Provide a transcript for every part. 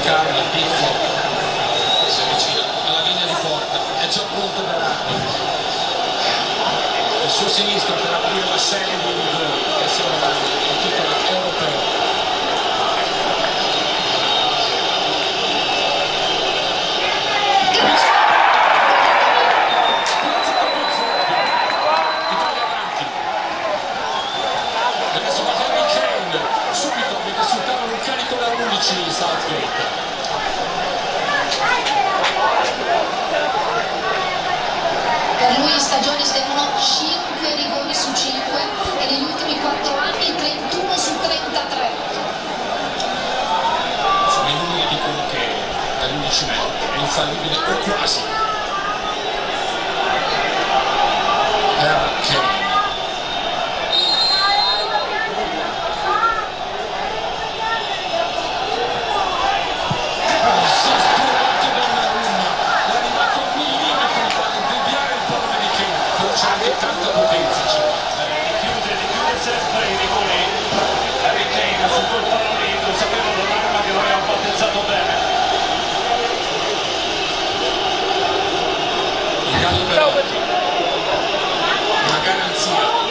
Carla, Piffo si avvicina alla linea di porta, è già pronto Berardi, il suo sinistro per aprire la serie di gol che si va al titolo europeo. Southgate. Per lui in stagione seguono 5 rigori su 5 e negli ultimi 4 anni 31 su 33. Sono i numeri dicono che dagli 11 metri è infallibile o quasi. Kane. Tanta potenza chiude sempre i rigori. Harry Kane sul colpo all'inizio, sapeva Donnarumma che lo aveva potenziato bene. Il Gallo Belotti, una garanzia.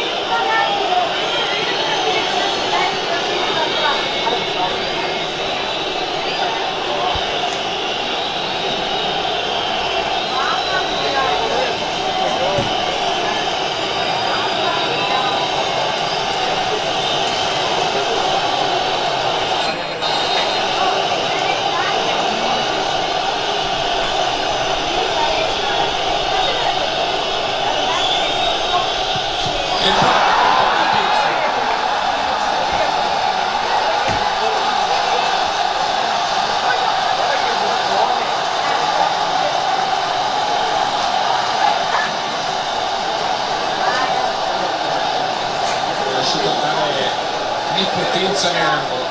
Potenza in angolo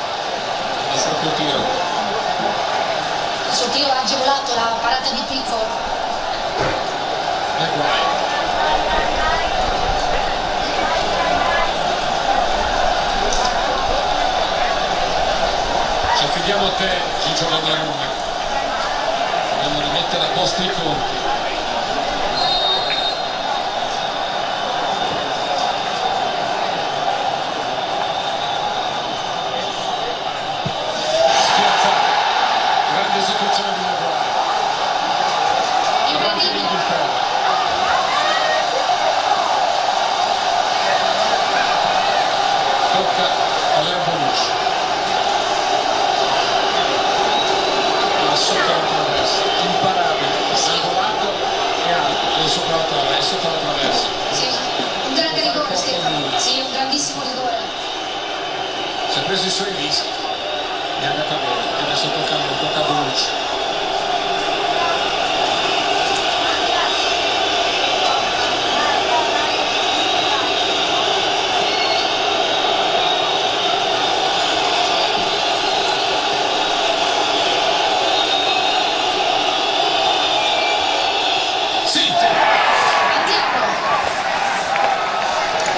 il proprio tiro. Il suo tiro ha agevolato la parata di Pickford. Maguire. Ci affidiamo a te, Gigio Donnarumma. Dobbiamo rimettere a posto i conti. Esecuzione di Maguire davanti all'Inghilterra. Tocca a Leo Bonucci, ma sotto la traversa, imparabile, angolato e alto, e sopra la traversa, sotto la traversa. Sì, un grande rigore Stefano, sì, un grandissimo rigore. Si è preso i suoi rischi, è andata bene, adesso tocca a Bonucci.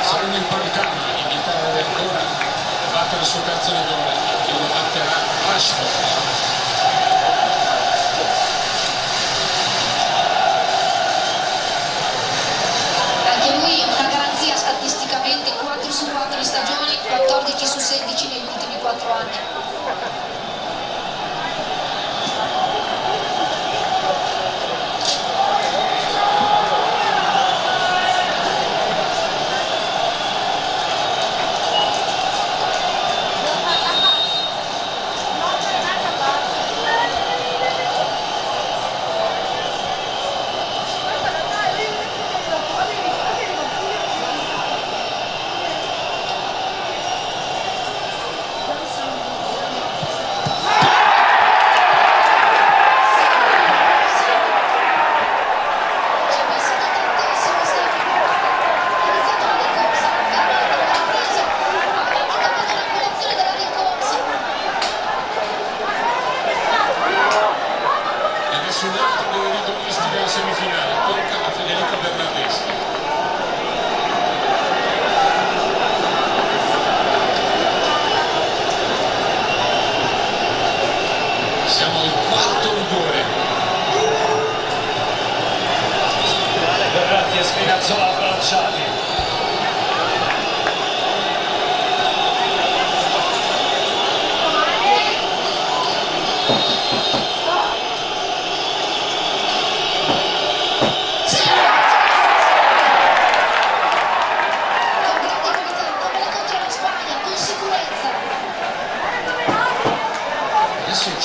Saremo in parità, ma l'Inghilterra deve ancora battere il suo terzo rigore e lo batterà Rashford. Anche lui una garanzia statisticamente, 4 su 4 in stagione, 14 su 16 negli ultimi 4 anni.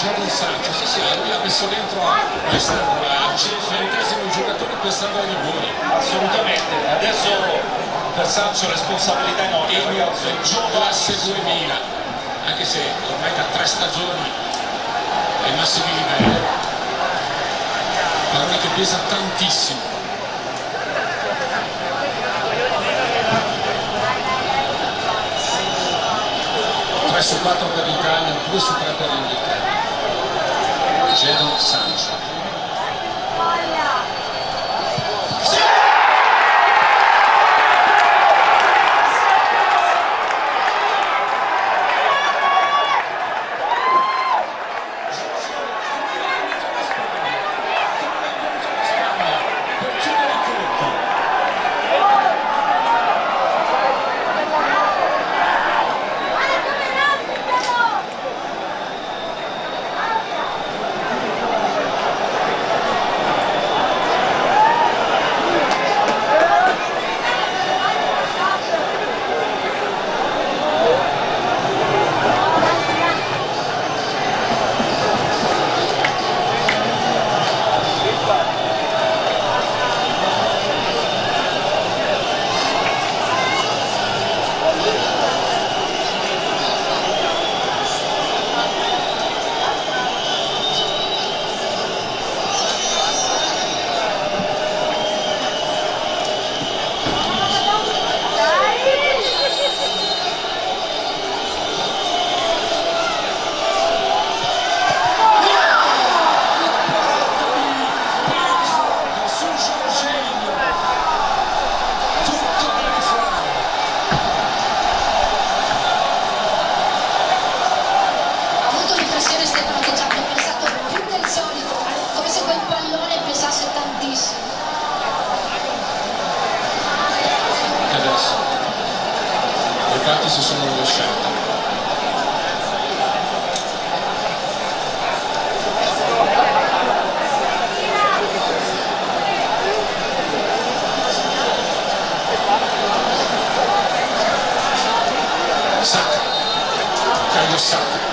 Jadon Sancho, sì, lui ha messo dentro questo al 20° giocatore quest'anno ai rigori. Assolutamente, adesso per Sancho responsabilità enorme, ragazzi, è Classe giovanissimo. 2000, anche se ormai da 3 stagioni ai massimi livelli, parola che pesa tantissimo. 3 su 4 per l'Italia, 2 su 3 per l'Inghilterra. Jadon Sancho. Per chiudere i conti. Ho avuto l'impressione, Stefano, che ci abbia pensato più del solito, come se quel pallone pesasse tantissimo. E adesso i fatti si sono rovesciati. Saka, Caio Saka.